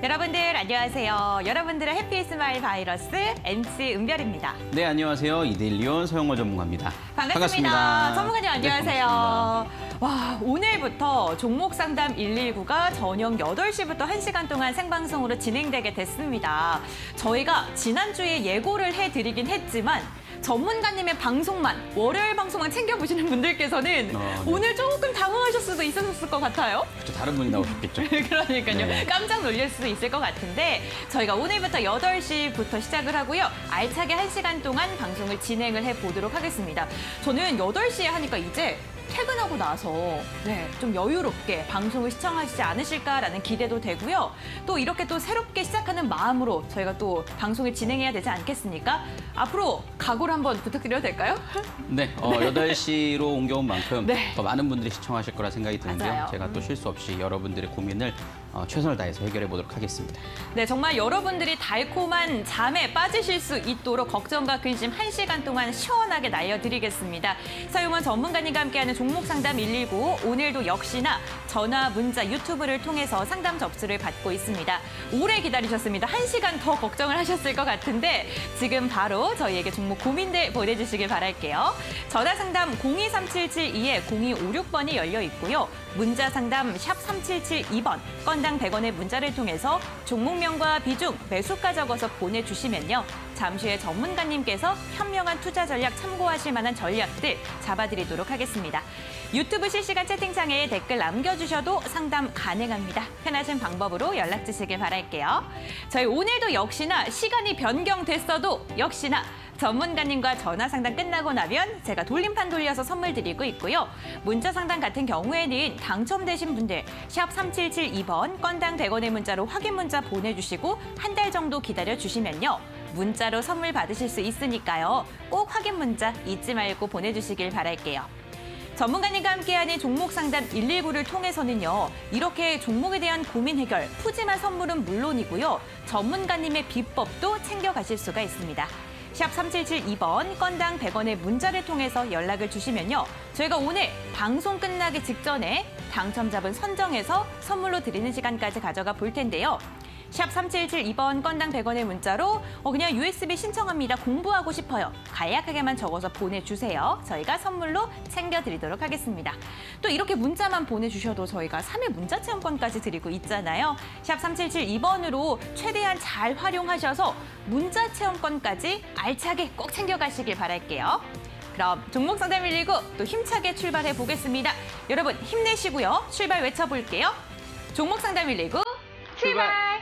여러분들 안녕하세요. 여러분들의 해피 스마일 바이러스 MC 은별입니다. 네, 안녕하세요. 이데일리온 서영호 전문가입니다. 반갑습니다. 전문가님 안녕하세요. 네, 와, 오늘부터 종목 상담 119가 저녁 8시부터 1시간 동안 생방송으로 진행되게 됐습니다. 저희가 지난주에 예고를 해드리긴 했지만 전문가님의 방송만, 월요일 방송만 챙겨보시는 분들께서는 네. 오늘 조금 당황하실 수도 있었을 것 같아요. 그렇죠, 다른 분이 나오셨겠죠. 그러니까요. 네. 깜짝 놀랄 수도 있을 것 같은데 저희가 오늘부터 8시부터 시작을 하고요. 알차게 1시간 동안 방송을 진행을 해보도록 하겠습니다. 저는 8시에 하니까 이제 퇴근하고 나서 좀 여유롭게 방송을 시청하시지 않으실까라는 기대도 되고요. 또 이렇게 또 새롭게 시작하는 마음으로 저희가 또 방송을 진행해야 되지 않겠습니까? 앞으로 각오를 한번 부탁드려도 될까요? 네, 8시로 옮겨온 만큼 네. 더 많은 분들이 시청하실 거라 생각이 드는데요. 맞아요. 제가 또 쉴 수 없이 여러분들의 고민을 최선을 다해서 해결해 보도록 하겠습니다. 네, 정말 여러분들이 달콤한 잠에 빠지실 수 있도록 걱정과 근심 1시간 동안 시원하게 날려드리겠습니다. 서용원 전문가님과 함께하는 종목 상담 119, 오늘도 역시나 전화, 문자, 유튜브를 통해서 상담 접수를 받고 있습니다. 오래 기다리셨습니다. 1시간 더 걱정을 하셨을 것 같은데 지금 바로 저희에게 종목 고민들 보내주시길 바랄게요. 전화 상담 023772에 0256번이 열려 있고요. 문자 상담 샵 3772번, 건당 100원의 문자를 통해서 종목명과 비중, 매수가 적어서 보내주시면요. 잠시 후에 전문가님께서 현명한 투자 전략 참고하실 만한 전략들 잡아드리도록 하겠습니다. 유튜브 실시간 채팅창에 댓글 남겨주셔도 상담 가능합니다. 편하신 방법으로 연락 주시길 바랄게요. 저희 오늘도 역시나 시간이 변경됐어도 역시나 전문가님과 전화 상담 끝나고 나면 제가 돌림판 돌려서 선물 드리고 있고요. 문자 상담 같은 경우에는 당첨되신 분들 샵 3772번 건당 100원의 문자로 확인 문자 보내주시고 한 달 정도 기다려주시면요. 문자로 선물 받으실 수 있으니까요. 꼭 확인 문자 잊지 말고 보내주시길 바랄게요. 전문가님과 함께하는 종목 상담 119를 통해서는요. 이렇게 종목에 대한 고민 해결, 푸짐한 선물은 물론이고요. 전문가님의 비법도 챙겨가실 수가 있습니다. 샵 3772번 건당 100원의 문자를 통해서 연락을 주시면요. 저희가 오늘 방송 끝나기 직전에 당첨자분 선정해서 선물로 드리는 시간까지 가져가 볼 텐데요. 샵 3772번 건당 100원의 문자로 그냥 USB 신청합니다. 공부하고 싶어요. 간략하게만 적어서 보내주세요. 저희가 선물로 챙겨드리도록 하겠습니다. 또 이렇게 문자만 보내주셔도 저희가 3회 문자 체험권까지 드리고 있잖아요. 샵 3772번으로 최대한 잘 활용하셔서 문자 체험권까지 알차게 꼭 챙겨가시길 바랄게요. 그럼 종목 상담 119 또 힘차게 출발해 보겠습니다. 여러분 힘내시고요. 출발 외쳐볼게요. 종목 상담 119 출발!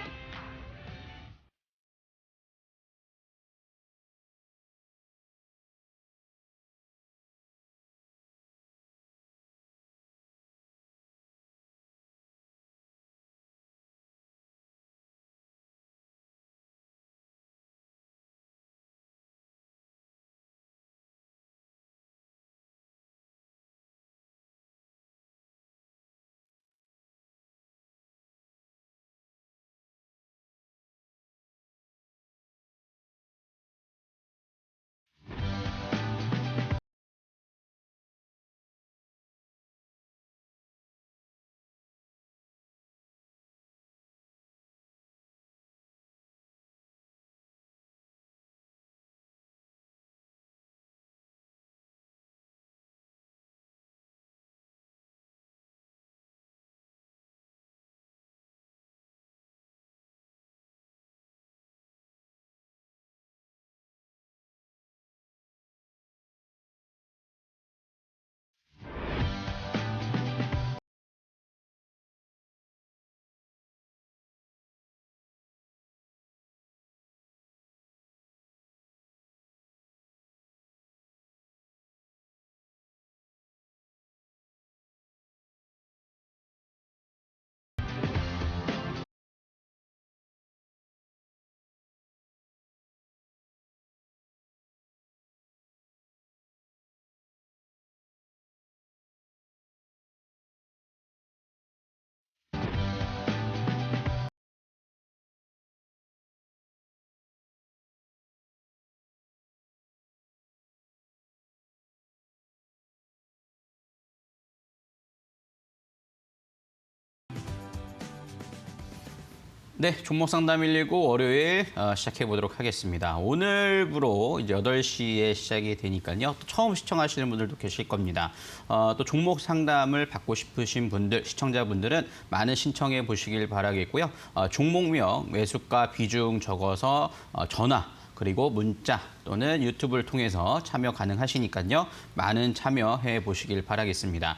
네, 종목 상담 119 월요일 시작해 보도록 하겠습니다. 오늘부로 이제 8시에 시작이 되니까요. 또 처음 시청하시는 분들도 계실 겁니다. 또 종목 상담을 받고 싶으신 분들, 시청자분들은 많은 신청해 보시길 바라겠고요. 종목명, 매수가 비중 적어서 전화 그리고 문자 또는 유튜브를 통해서 참여 가능하시니까요. 많은 참여해 보시길 바라겠습니다.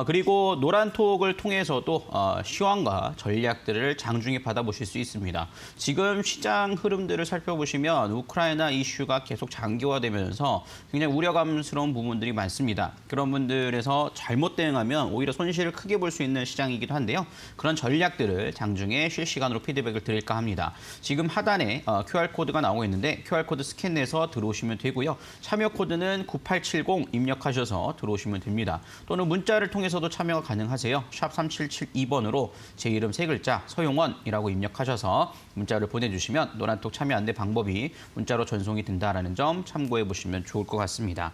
그리고 노란톡을 통해서도 시황과 전략들을 장중에 받아보실 수 있습니다. 지금 시장 흐름들을 살펴보시면 우크라이나 이슈가 계속 장기화되면서 굉장히 우려감스러운 부분들이 많습니다. 그런 분들에서 잘못 대응하면 오히려 손실을 크게 볼 수 있는 시장이기도 한데요. 그런 전략들을 장중에 실시간으로 피드백을 드릴까 합니다. 지금 하단에 QR코드가 나오고 있는데 QR코드 스캔해서 들어오시면 되고요. 참여 코드는 9870 입력하셔서 들어오시면 됩니다. 또는 문자를 통해서도 참여가 가능하세요. 샵 3772번으로 제 이름 3글자 서용원이라고 입력하셔서 문자를 보내주시면 노란톡 참여 안내 방법이 문자로 전송이 된다는 점 참고해 보시면 좋을 것 같습니다.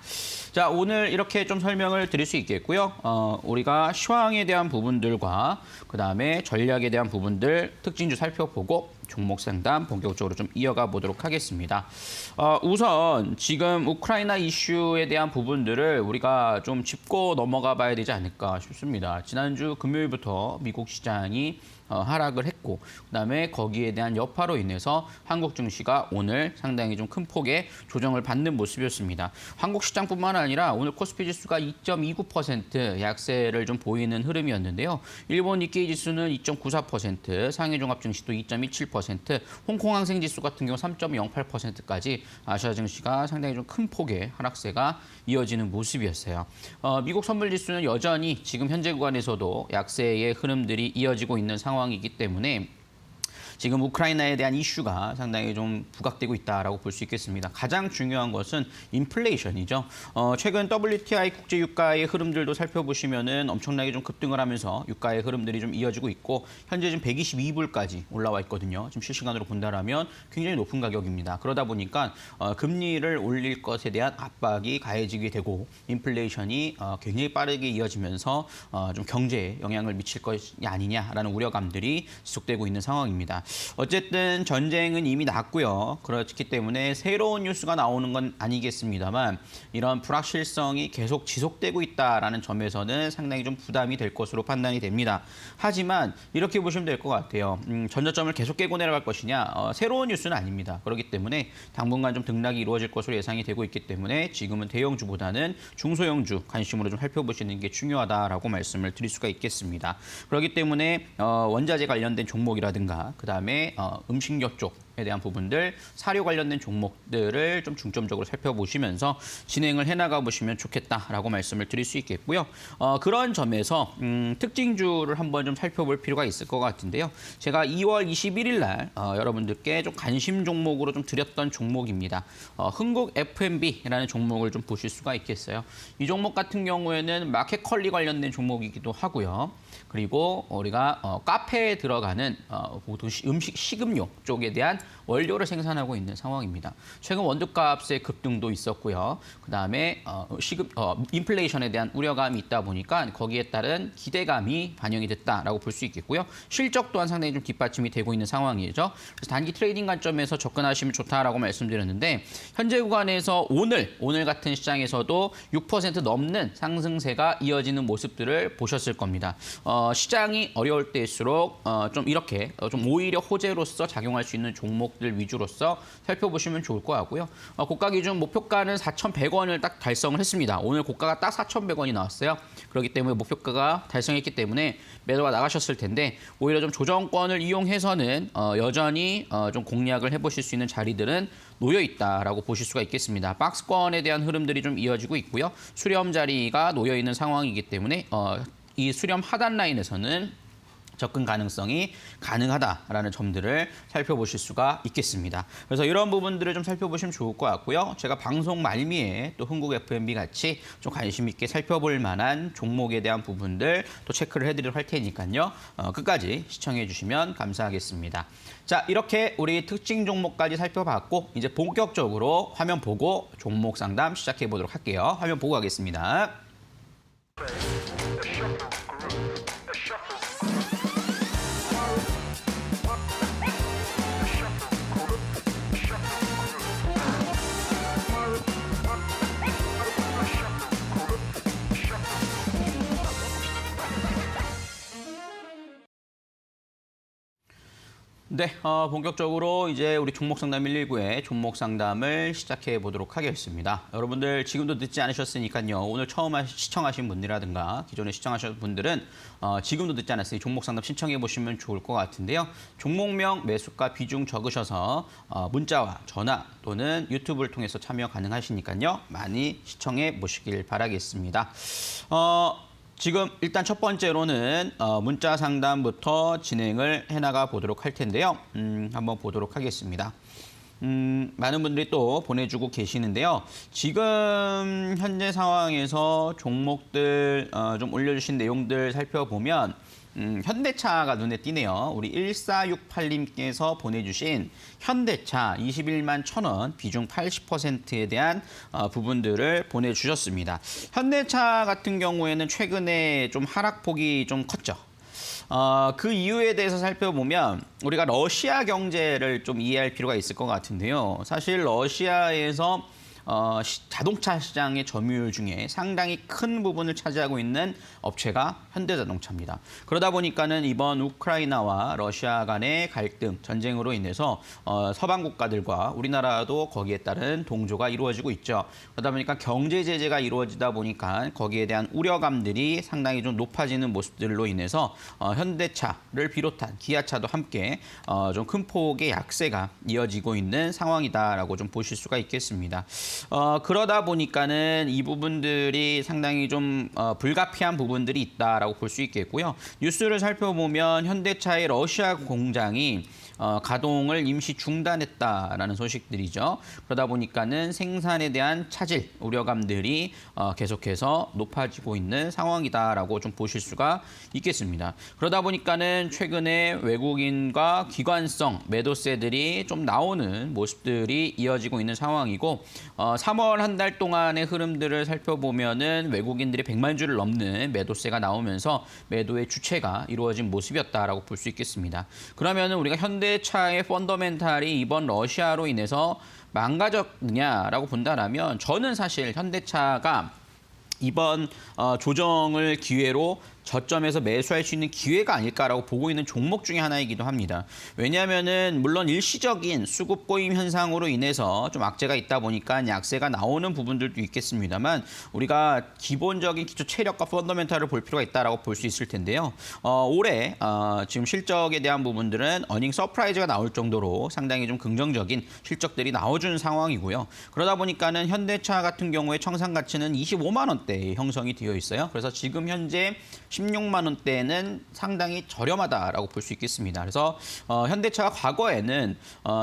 자, 오늘 이렇게 좀 설명을 드릴 수 있겠고요. 우리가 시황에 대한 부분들과 그다음에 전략에 대한 부분들 특징주 살펴보고 종목 상담 본격적으로 좀 이어가 보도록 하겠습니다. 우선 지금 우크라이나 이슈에 대한 부분들을 우리가 좀 짚고 넘어가 봐야 되지 않을까 싶습니다. 지난주 금요일부터 미국 시장이 하락을 했고 그다음에 거기에 대한 여파로 인해서 한국 증시가 오늘 상당히 좀 큰 폭의 조정을 받는 모습이었습니다. 한국 시장뿐만 아니라 오늘 코스피 지수가 2.29% 약세를 좀 보이는 흐름이었는데요. 일본 니케이 지수는 2.94%, 상해 종합 증시도 2.27%, 홍콩 항생 지수 같은 경우 3.08%까지 아시아 증시가 상당히 좀 큰 폭의 하락세가 이어지는 모습이었어요. 미국 선물 지수는 여전히 지금 현재 구간에서도 약세의 흐름들이 이어지고 있는 상황이기 때문에 지금 우크라이나에 대한 이슈가 상당히 좀 부각되고 있다라고 볼 수 있겠습니다. 가장 중요한 것은 인플레이션이죠. 최근 WTI 국제 유가의 흐름들도 살펴보시면은 엄청나게 좀 급등을 하면서 유가의 흐름들이 좀 이어지고 있고 현재 지금 122불까지 올라와 있거든요. 지금 실시간으로 본다라면 굉장히 높은 가격입니다. 그러다 보니까 금리를 올릴 것에 대한 압박이 가해지게 되고 인플레이션이 굉장히 빠르게 이어지면서 좀 경제에 영향을 미칠 것이 아니냐라는 우려감들이 지속되고 있는 상황입니다. 어쨌든 전쟁은 이미 났고요. 그렇기 때문에 새로운 뉴스가 나오는 건 아니겠습니다만 이런 불확실성이 계속 지속되고 있다라는 점에서는 상당히 좀 부담이 될 것으로 판단이 됩니다. 하지만 이렇게 보시면 될 것 같아요. 전저점을 계속 깨고 내려갈 것이냐 새로운 뉴스는 아닙니다. 그렇기 때문에 당분간 좀 등락이 이루어질 것으로 예상이 되고 있기 때문에 지금은 대형주보다는 중소형주 관심으로 좀 살펴보시는 게 중요하다라고 말씀을 드릴 수가 있겠습니다. 그렇기 때문에 원자재 관련된 종목이라든가 그다음에 음식료 쪽에 대한 부분들, 사료 관련된 종목들을 좀 중점적으로 살펴보시면서 진행을 해나가 보시면 좋겠다라고 말씀을 드릴 수 있겠고요. 그런 점에서 특징주를 한번 좀 살펴볼 필요가 있을 것 같은데요. 제가 2월 21일 날 여러분들께 좀 관심 종목으로 좀 드렸던 종목입니다. 흥국 F&B라는 종목을 좀 보실 수가 있겠어요. 이 종목 같은 경우에는 마켓 컬리 관련된 종목이기도 하고요. 그리고 우리가 카페에 들어가는 보통 음식 식음료 쪽에 대한 원료를 생산하고 있는 상황입니다. 최근 원두값의 급등도 있었고요. 그다음에 인플레이션에 대한 우려감이 있다 보니까 거기에 따른 기대감이 반영이 됐다라고 볼 수 있겠고요. 실적 또한 상당히 좀 뒷받침이 되고 있는 상황이죠. 그래서 단기 트레이딩 관점에서 접근하시면 좋다라고 말씀드렸는데 현재 구간에서 오늘 같은 시장에서도 6% 넘는 상승세가 이어지는 모습들을 보셨을 겁니다. 시장이 어려울 때일수록 좀 이렇게 좀 오히려 호재로서 작용할 수 있는 종목들 위주로서 살펴보시면 좋을 것 같고요. 고가 기준 목표가는 4,100원을 딱 달성을 했습니다. 오늘 고가가 딱 4,100원이 나왔어요. 그렇기 때문에 목표가가 달성했기 때문에 매도가 나가셨을 텐데 오히려 좀 조정권을 이용해서는 여전히 좀 공략을 해보실 수 있는 자리들은 놓여 있다라고 보실 수가 있겠습니다. 박스권에 대한 흐름들이 좀 이어지고 있고요. 수렴 자리가 놓여 있는 상황이기 때문에 이 수렴 하단 라인에서는 접근 가능성이 가능하다라는 점들을 살펴보실 수가 있겠습니다. 그래서 이런 부분들을 좀 살펴보시면 좋을 것 같고요. 제가 방송 말미에 또 흥국 F&B 같이 좀 관심 있게 살펴볼 만한 종목에 대한 부분들 또 체크를 해드리도록 할 테니까요. 끝까지 시청해 주시면 감사하겠습니다. 자, 이렇게 우리 특징 종목까지 살펴봤고 이제 본격적으로 화면 보고 종목 상담 시작해 보도록 할게요. 화면 보고 가겠습니다. 네, 본격적으로 이제 우리 종목 상담 119의 종목 상담을 시작해 보도록 하겠습니다. 여러분들 지금도 늦지 않으셨으니까요. 오늘 처음 시청하신 분이라든가 기존에 시청하신 분들은 지금도 늦지 않았으니 종목 상담 신청해 보시면 좋을 것 같은데요. 종목명, 매수가, 비중 적으셔서 문자와 전화 또는 유튜브를 통해서 참여 가능하시니까요. 많이 시청해 보시길 바라겠습니다. 지금 일단 첫 번째로는 문자 상담부터 진행을 해나가 보도록 할 텐데요. 한번 보도록 하겠습니다. 많은 분들이 또 보내주고 계시는데요. 지금 현재 상황에서 종목들 좀 올려주신 내용들 살펴보면 현대차가 눈에 띄네요. 우리 1468님께서 보내주신 현대차 21만 1,000원 비중 80%에 대한 부분들을 보내주셨습니다. 현대차 같은 경우에는 최근에 좀 하락폭이 좀 컸죠. 그 이유에 대해서 살펴보면 우리가 러시아 경제를 좀 이해할 필요가 있을 것 같은데요. 사실 러시아에서 자동차 시장의 점유율 중에 상당히 큰 부분을 차지하고 있는 업체가 현대자동차입니다. 그러다 보니까는 이번 우크라이나와 러시아 간의 갈등, 전쟁으로 인해서 서방 국가들과 우리나라도 거기에 따른 동조가 이루어지고 있죠. 그러다 보니까 경제 제재가 이루어지다 보니까 거기에 대한 우려감들이 상당히 좀 높아지는 모습들로 인해서 현대차를 비롯한 기아차도 함께 좀 큰 폭의 약세가 이어지고 있는 상황이다라고 좀 보실 수가 있겠습니다. 그러다 보니까는 이 부분들이 상당히 좀 불가피한 부분들이 있다라고 볼 수 있겠고요. 뉴스를 살펴보면 현대차의 러시아 공장이 가동을 임시 중단했다라는 소식들이죠. 그러다 보니까는 생산에 대한 차질, 우려감들이 계속해서 높아지고 있는 상황이다라고 좀 보실 수가 있겠습니다. 그러다 보니까는 최근에 외국인과 기관성 매도세들이 좀 나오는 모습들이 이어지고 있는 상황이고 3월 한 달 동안의 흐름들을 살펴보면은 외국인들이 100만 주를 넘는 매도세가 나오면서 매도의 주체가 이루어진 모습이었다라고 볼 수 있겠습니다. 그러면은 우리가 현대차의 펀더멘탈이 이번 러시아로 인해서 망가졌느냐라고 본다라면 저는 사실 현대차가 이번 조정을 기회로 저점에서 매수할 수 있는 기회가 아닐까라고 보고 있는 종목 중에 하나이기도 합니다. 왜냐하면은 물론 일시적인 수급 고임 현상으로 인해서 좀 악재가 있다 보니까 약세가 나오는 부분들도 있겠습니다만 우리가 기본적인 기초 체력과 펀더멘탈을 볼 필요가 있다라고 볼 수 있을 텐데요. 올해 지금 실적에 대한 부분들은 어닝 서프라이즈가 나올 정도로 상당히 좀 긍정적인 실적들이 나와준 상황이고요. 그러다 보니까는 현대차 같은 경우에 청산 가치는 25만 원대에 형성이 되어 있어요. 그래서 지금 현재 16만 원대는 상당히 저렴하다라고 볼 수 있겠습니다. 그래서 현대차가 과거에는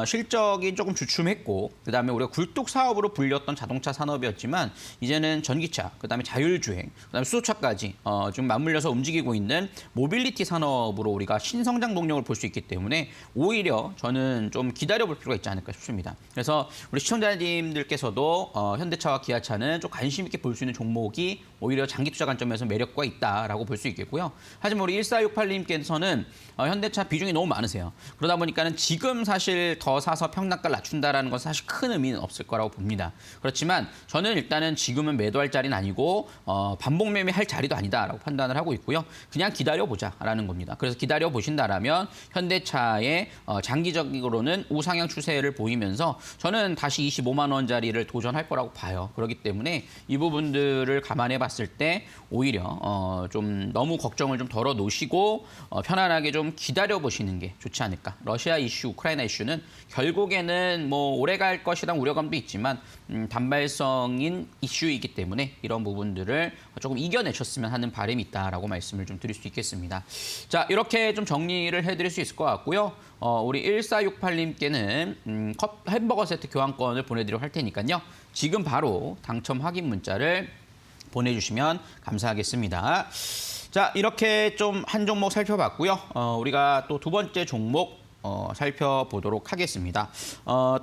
실적이 조금 주춤했고 그다음에 우리가 굴뚝 사업으로 불렸던 자동차 산업이었지만 이제는 전기차, 그다음에 자율주행, 그다음에 수소차까지 좀 맞물려서 움직이고 있는 모빌리티 산업으로 우리가 신성장 동력을 볼 수 있기 때문에 오히려 저는 좀 기다려볼 필요가 있지 않을까 싶습니다. 그래서 우리 시청자님들께서도 현대차와 기아차는 좀 관심 있게 볼 수 있는 종목이 오히려 장기 투자 관점에서 매력과 있다라고 볼 수 있겠고요. 하지만 우리 1468님께서는 현대차 비중이 너무 많으세요. 그러다 보니까는 지금 사실 더 사서 평단가를 낮춘다라는 건 사실 큰 의미는 없을 거라고 봅니다. 그렇지만 저는 일단은 지금은 매도할 자리는 아니고 반복 매매할 자리도 아니다라고 판단을 하고 있고요. 그냥 기다려보자라는 겁니다. 그래서 기다려보신다라면 현대차의 장기적으로는 우상향 추세를 보이면서 저는 다시 25만 원짜리를 도전할 거라고 봐요. 그렇기 때문에 이 부분들을 감안해 봤을 때 오히려 좀 너무 걱정을 좀 덜어 놓으시고 편안하게 좀 기다려 보시는 게 좋지 않을까. 러시아 이슈, 우크라이나 이슈는 결국에는 뭐 오래 갈 것이란 우려감도 있지만 단발성인 이슈이기 때문에 이런 부분들을 조금 이겨내셨으면 하는 바람이 있다라고 말씀을 좀 드릴 수 있겠습니다. 자, 이렇게 좀 정리를 해드릴 수 있을 것 같고요. 우리 1468님께는 햄버거 세트 교환권을 보내드리도록 할 테니까요. 지금 바로 당첨 확인 문자를 보내주시면 감사하겠습니다. 자, 이렇게 좀 한 종목 살펴봤고요. 우리가 또 두 번째 종목 살펴보도록 하겠습니다.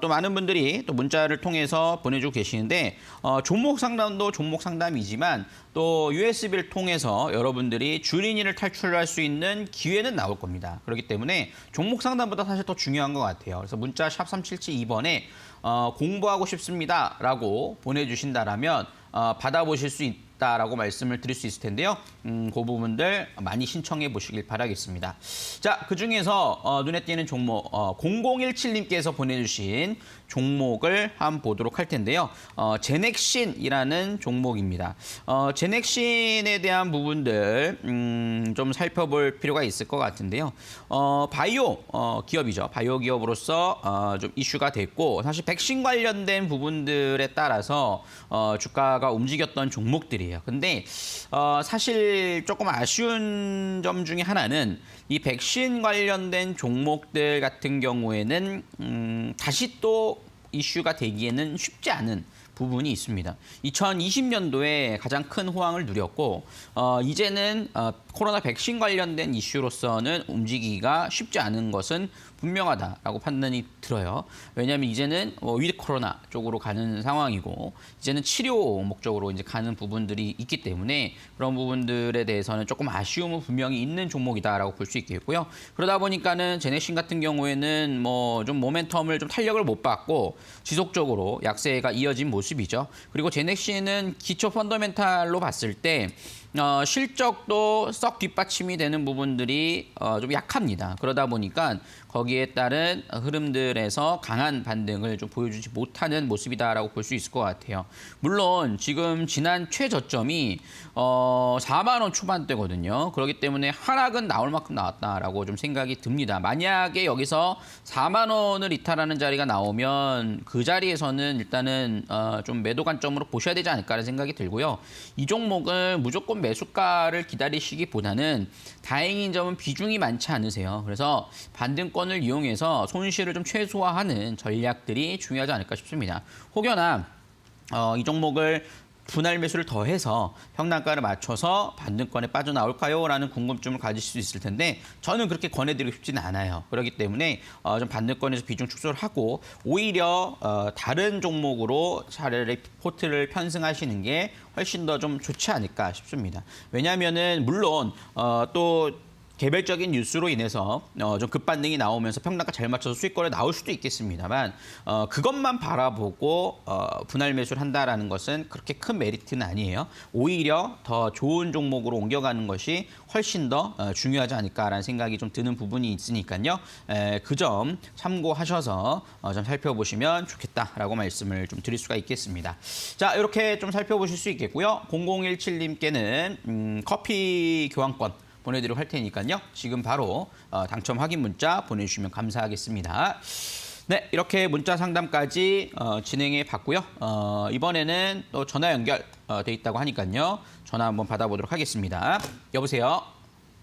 또 많은 분들이 또 문자를 통해서 보내주고 계시는데 종목 상담도 종목 상담이지만 또 USB를 통해서 여러분들이 주린이를 탈출할 수 있는 기회는 나올 겁니다. 그렇기 때문에 종목 상담보다 사실 더 중요한 것 같아요. 그래서 문자 샵 3772번에 공부하고 싶습니다라고 보내주신다라면 받아보실 수 있다라고 말씀을 드릴 수 있을 텐데요. 그 부분들 많이 신청해 보시길 바라겠습니다. 자, 그중에서 눈에 띄는 종목 0017님께서 보내주신 종목을 한번 보도록 할 텐데요. 제넥신이라는 종목입니다. 제넥신에 대한 부분들 좀 살펴볼 필요가 있을 것 같은데요. 바이오 기업이죠. 바이오 기업으로서 좀 이슈가 됐고 사실 백신 관련된 부분들에 따라서 주가가 움직였던 종목들이에요. 근데 사실 조금 아쉬운 점 중에 하나는 이 백신 관련된 종목들 같은 경우에는 다시 또 이슈가 되기에는 쉽지 않은 부분이 있습니다. 2020년도에 가장 큰 호황을 누렸고 이제는 코로나 백신 관련된 이슈로서는 움직이기가 쉽지 않은 것은 분명하다라고 판단이 들어요. 왜냐하면 이제는 위드 코로나 쪽으로 가는 상황이고 이제는 치료 목적으로 이제 가는 부분들이 있기 때문에 그런 부분들에 대해서는 조금 아쉬움은 분명히 있는 종목이다라고 볼 수 있겠고요. 그러다 보니까는 제넥신 같은 경우에는 뭐 좀 모멘텀을 좀 탄력을 못 받고 지속적으로 약세가 이어진 모습이죠. 그리고 제넥신은 기초 펀더멘탈로 봤을 때 실적도 썩 뒷받침이 되는 부분들이 좀 약합니다. 그러다 보니까 거기에 따른 흐름들에서 강한 반등을 좀 보여주지 못하는 모습이다라고 볼 수 있을 것 같아요. 물론 지금 지난 최저점이 4만 원 초반대거든요. 그렇기 때문에 하락은 나올 만큼 나왔다라고 좀 생각이 듭니다. 만약에 여기서 4만 원을 이탈하는 자리가 나오면 그 자리에서는 일단은 좀 매도 관점으로 보셔야 되지 않을까라는 생각이 들고요. 이 종목은 무조건 매수가를 기다리시기보다는 다행인 점은 비중이 많지 않으세요. 그래서 반등권을 이용해서 손실을 좀 최소화하는 전략들이 중요하지 않을까 싶습니다. 혹여나 이 종목을 분할 매수를 더해서 평단가를 맞춰서 반등권에 빠져나올까요? 라는 궁금증을 가질 수 있을 텐데 저는 그렇게 권해드리고 싶지는 않아요. 그렇기 때문에 좀 반등권에서 비중 축소를 하고 오히려 다른 종목으로 차라리 포트를 편승하시는 게 훨씬 더 좀 좋지 않을까 싶습니다. 왜냐하면은 물론 또 개별적인 뉴스로 인해서 좀 급반등이 나오면서 평단가 잘 맞춰서 수익거래 나올 수도 있겠습니다만 그것만 바라보고 분할 매수를 한다라는 것은 그렇게 큰 메리트는 아니에요. 오히려 더 좋은 종목으로 옮겨가는 것이 훨씬 더 중요하지 않을까라는 생각이 좀 드는 부분이 있으니까요. 그 점 참고하셔서 좀 살펴보시면 좋겠다라고 말씀을 좀 드릴 수가 있겠습니다. 자, 이렇게 좀 살펴보실 수 있겠고요. 0017님께는 커피 교환권 보내드리도록 할 테니까요. 지금 바로 당첨 확인 문자 보내주시면 감사하겠습니다. 네, 이렇게 문자 상담까지 진행해 봤고요. 이번에는 또 전화 연결 돼 있다고 하니까요. 전화 한번 받아보도록 하겠습니다. 여보세요?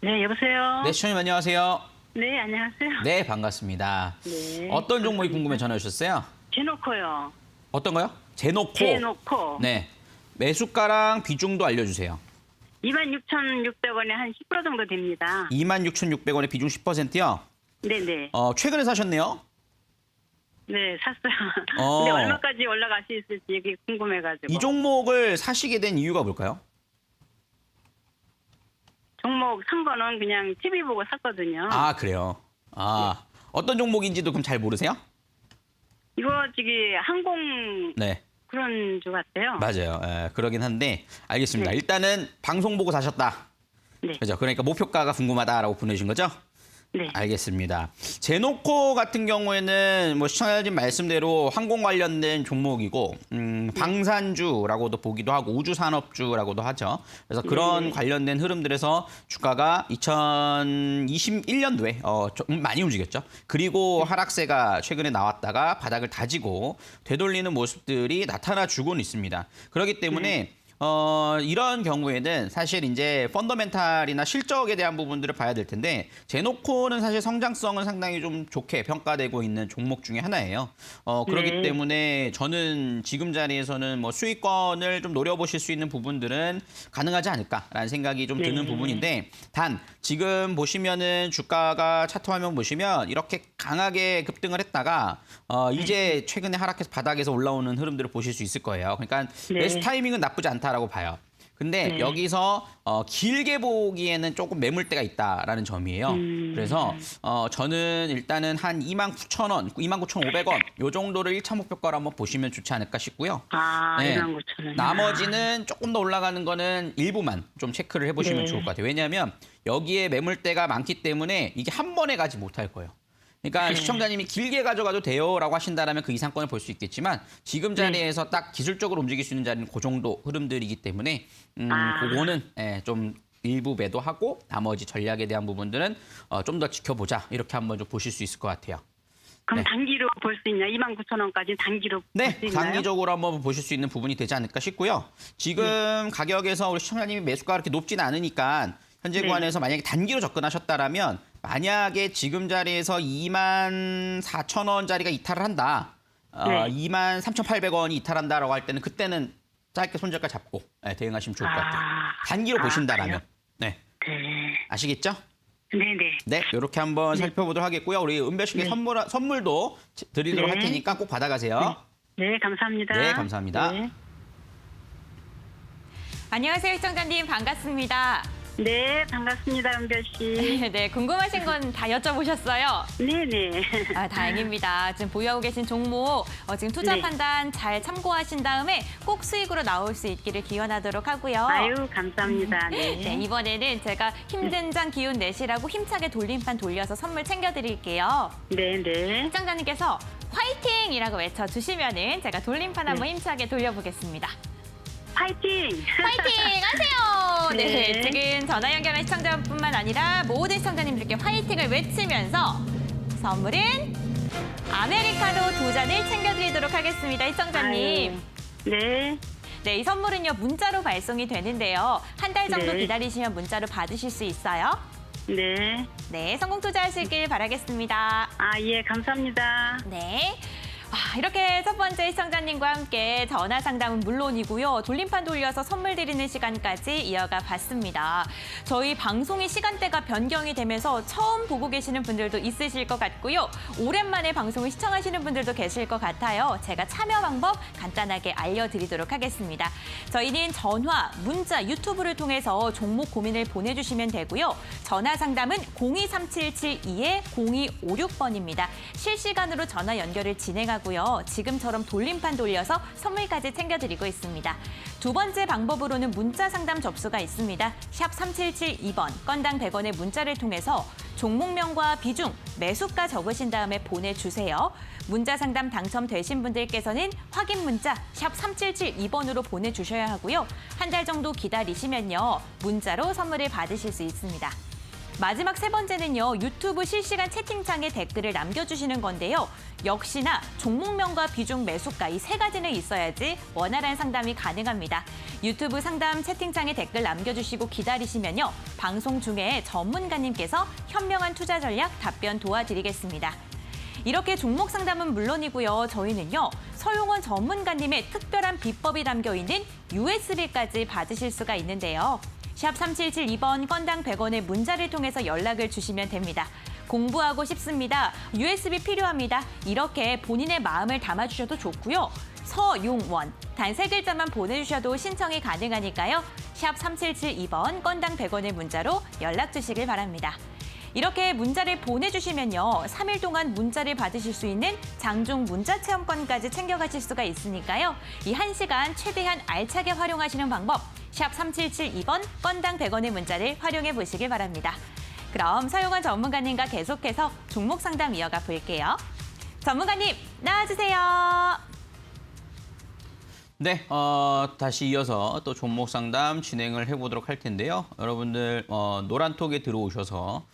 네, 여보세요? 네, 시청님 안녕하세요. 네, 안녕하세요. 네, 반갑습니다. 네. 어떤 종목이 궁금해 전화 주셨어요? 제놓고요. 어떤 거요? 제놓고. 제놓고. 네, 매수가랑 비중도 알려주세요. 26,600원에 한 10% 정도 됩니다. 26,600원에 비중 10%요? 네네. 최근에 사셨네요? 네, 샀어요. 어. 근데 얼마까지 올라갈 수 있을지 이게 궁금해가지고. 이 종목을 사시게 된 이유가 뭘까요? 종목 산 거는 그냥 TV 보고 샀거든요. 아, 그래요. 어떤 종목인지도 그럼 잘 모르세요? 이거 저기 항공 네, 그런 주 같아요. 맞아요. 그러긴 한데 알겠습니다. 네. 일단은 방송 보고 사셨다. 네. 그죠? 그러니까 목표가가 궁금하다라고 보내신 거죠? 네. 알겠습니다. 제노코 같은 경우에는 뭐 시청자님 말씀대로 항공 관련된 종목이고 방산주라고도 보기도 하고 우주산업주라고도 하죠. 그래서 그런 관련된 흐름들에서 주가가 2021년도에 좀 많이 움직였죠. 그리고 하락세가 최근에 나왔다가 바닥을 다지고 되돌리는 모습들이 나타나 주고는 있습니다. 그렇기 때문에 이런 경우에는 사실 이제 펀더멘탈이나 실적에 대한 부분들을 봐야 될 텐데 제노코는 사실 성장성은 상당히 좀 좋게 평가되고 있는 종목 중에 하나예요. 그렇기 네. 때문에 저는 지금 자리에서는 뭐 수익권을 좀 노려보실 수 있는 부분들은 가능하지 않을까라는 생각이 좀 드는 네. 부분인데 단 지금 보시면은 주가가 차트 화면 보시면 이렇게 강하게 급등을 했다가 이제 최근에 하락해서 바닥에서 올라오는 흐름들을 보실 수 있을 거예요. 그러니까 네. 매수 타이밍은 나쁘지 않다라고 봐요. 근데 네. 여기서 길게 보기에는 조금 매물대가 있다라는 점이에요. 그래서 저는 일단은 한 29,000원, 29,500원 요 정도를 1차 목표가로 한번 보시면 좋지 않을까 싶고요. 아, 네. 29,000원. 나머지는 조금 더 올라가는 거는 일부만 좀 체크를 해보시면 네. 좋을 것 같아요. 왜냐하면 여기에 매물대가 많기 때문에 이게 한 번에 가지 못할 거예요. 그러니까 네. 시청자님이 길게 가져가도 돼요라고 하신다면 그 이상권을 볼 수 있겠지만 지금 자리에서 딱 기술적으로 움직일 수 있는 자리는 그 정도 흐름들이기 때문에 그거는 좀 일부 매도하고 나머지 전략에 대한 부분들은 좀 더 지켜보자 이렇게 한번 좀 보실 수 있을 것 같아요. 그럼 네. 단기로 볼 수 있냐? 29,000원까지 단기로 볼 네, 수 있나요? 단기적으로 한번 보실 수 있는 부분이 되지 않을까 싶고요. 지금 가격에서 우리 시청자님이 매수가 그렇게 높진 않으니까 현재 네. 구간에서 만약에 단기로 접근하셨다라면 만약에 지금 자리에서 24,000원짜리가 이탈을 한다. 네. 23,800원이 이탈한다라고 할 때는 그때는 짧게 손절가 잡고 대응하시면 좋을 것 같아요. 단기로 보신다라면. 네. 네. 아시겠죠? 네네. 네, 이렇게 한번 살펴보도록 하겠고요. 우리 은별씨께 선물도 드리도록 네. 할 테니까 꼭 받아가세요. 네, 감사합니다. 네, 감사합니다. 네. 안녕하세요, 시청자님. 반갑습니다. 네, 반갑습니다, 은별 씨. 네, 궁금하신 건 다 여쭤보셨어요. 네네. 아, 다행입니다. 지금 보유하고 계신 종목 지금 투자 네. 판단 잘 참고하신 다음에 꼭 수익으로 나올 수 있기를 기원하도록 하고요. 아유, 감사합니다. 네. 네, 이번에는 제가 힘든 장 기운 내시라고 힘차게 돌림판 돌려서 선물 챙겨드릴게요. 네네. 시청자님께서 화이팅이라고 외쳐주시면은 제가 돌림판 한번 힘차게 돌려보겠습니다. 파이팅! 화이팅 하세요! 네, 네. 지금 전화 연결한 시청자뿐만 아니라 모든 시청자님들께 화이팅을 외치면서 선물은 아메리카노 2잔을 챙겨드리도록 하겠습니다, 시청자님. 아유, 네. 네, 이 선물은요 문자로 발송이 되는데요. 한 달 정도 네. 기다리시면 문자로 받으실 수 있어요. 네. 네, 성공 투자하시길 바라겠습니다. 아, 예, 감사합니다. 네. 이렇게 첫 번째 시청자님과 함께 전화 상담은 물론이고요. 돌림판 돌려서 선물 드리는 시간까지 이어가 봤습니다. 저희 방송의 시간대가 변경이 되면서 처음 보고 계시는 분들도 있으실 것 같고요. 오랜만에 방송을 시청하시는 분들도 계실 것 같아요. 제가 참여 방법 간단하게 알려드리도록 하겠습니다. 저희는 전화, 문자, 유튜브를 통해서 종목 고민을 보내주시면 되고요. 전화 상담은 023772-0256번입니다. 실시간으로 전화 연결을 진행하고 지금처럼 돌림판 돌려서 선물까지 챙겨드리고 있습니다. 두 번째 방법으로는 문자 상담 접수가 있습니다. 샵 3772번, 건당 100원의 문자를 통해서 종목명과 비중, 매수가 적으신 다음에 보내주세요. 문자 상담 당첨되신 분들께서는 확인 문자 샵 3772번으로 보내주셔야 하고요. 한 달 정도 기다리시면요. 문자로 선물을 받으실 수 있습니다. 마지막 세 번째는요. 유튜브 실시간 채팅창에 댓글을 남겨주시는 건데요. 역시나 종목명과 비중 매수가 이 세 가지는 있어야지 원활한 상담이 가능합니다. 유튜브 상담 채팅창에 댓글 남겨주시고 기다리시면요. 방송 중에 전문가님께서 현명한 투자 전략 답변 도와드리겠습니다. 이렇게 종목 상담은 물론이고요. 저희는요. 서용원 전문가님의 특별한 비법이 담겨있는 USB까지 받으실 수가 있는데요. 샵 3772번 건당 100원의 문자를 통해서 연락을 주시면 됩니다. 공부하고 싶습니다. USB 필요합니다. 이렇게 본인의 마음을 담아주셔도 좋고요. 서용원, 단 3글자만 보내주셔도 신청이 가능하니까요. 샵 3772번 건당 100원의 문자로 연락 주시길 바랍니다. 이렇게 문자를 보내주시면요. 3일 동안 문자를 받으실 수 있는 장중 문자 체험권까지 챙겨가실 수가 있으니까요. 이 1시간 최대한 알차게 활용하시는 방법, 샵 3772번 건당 100원의 문자를 활용해 보시길 바랍니다. 그럼 서용원 전문가님과 계속해서 종목 상담 이어가 볼게요. 전문가님, 나와주세요. 네, 다시 이어서 또 종목 상담 진행을 해보도록 할 텐데요. 여러분들 노란톡에 들어오셔서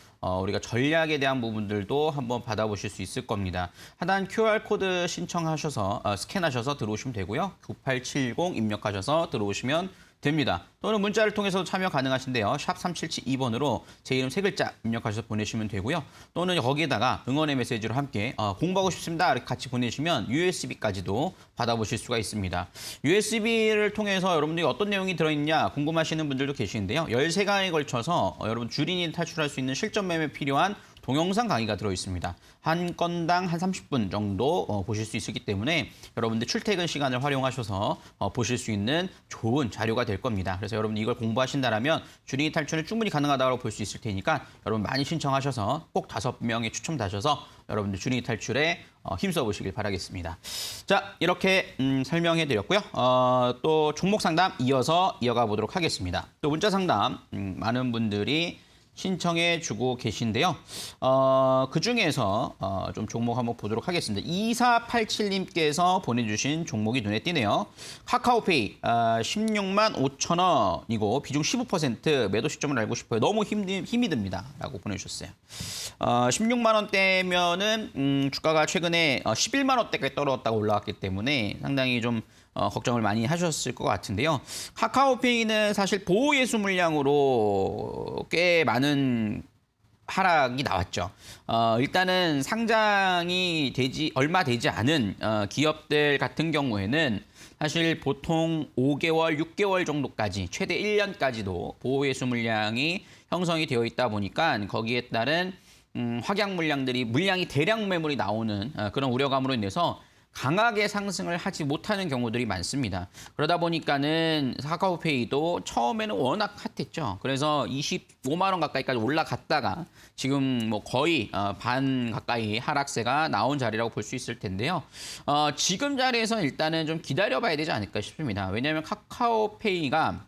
우리가 전략에 대한 부분들도 한번 받아보실 수 있을 겁니다. 하단 QR코드 신청하셔서 스캔하셔서 들어오시면 되고요. 9870 입력하셔서 들어오시면 됩니다. 또는 문자를 통해서도 참여 가능하신데요. 샵 3772번으로 제 이름 3글자 입력하셔서 보내시면 되고요. 또는 거기에다가 응원의 메시지로 함께 공부하고 싶습니다. 이렇게 같이 보내시면 USB까지도 받아보실 수가 있습니다. USB를 통해서 여러분들이 어떤 내용이 들어있냐 궁금하시는 분들도 계시는데요. 13강에 걸쳐서 여러분 주린이 탈출할 수 있는 실전 매매 필요한 동영상 강의가 들어있습니다. 한 건당 한 30분 정도 보실 수 있기 때문에 여러분들 출퇴근 시간을 활용하셔서 보실 수 있는 좋은 자료가 될 겁니다. 그래서 여러분 이걸 공부하신다면 주린이 탈출은 충분히 가능하다고 볼 수 있을 테니까 여러분 많이 신청하셔서 꼭 5명의 추첨다셔서 여러분들 주린이 탈출에 힘써 보시길 바라겠습니다. 자, 이렇게 설명해드렸고요. 또 종목 상담 이어가 보도록 하겠습니다. 또 문자 상담 많은 분들이 신청해 주고 계신데요. 그중에서 좀 종목 한번 보도록 하겠습니다. 2487님께서 보내주신 종목이 눈에 띄네요. 카카오페이 16만 5천 원이고 비중 15% 매도 시점을 알고 싶어요. 너무 힘이 듭니다. 라고 보내주셨어요. 16만 원대면은 주가가 최근에 11만 원대까지 떨어졌다고 올라왔기 때문에 상당히 좀 걱정을 많이 하셨을 것 같은데요. 카카오페이는 사실 보호예수 물량으로 꽤 많은 하락이 나왔죠. 일단은 상장이 얼마 되지 않은 기업들 같은 경우에는 사실 보통 5개월, 6개월 정도까지 최대 1년까지도 보호예수 물량이 형성이 되어 있다 보니까 거기에 따른 확약 물량이 대량 매물이 나오는 그런 우려감으로 인해서 강하게 상승을 하지 못하는 경우들이 많습니다. 그러다 보니까는 카카오페이도 처음에는 워낙 핫했죠. 그래서 25만 원 가까이까지 올라갔다가 지금 뭐 거의 반 가까이 하락세가 나온 자리라고 볼 수 있을 텐데요. 지금 자리에서 일단은 좀 기다려봐야 되지 않을까 싶습니다. 왜냐하면 카카오페이가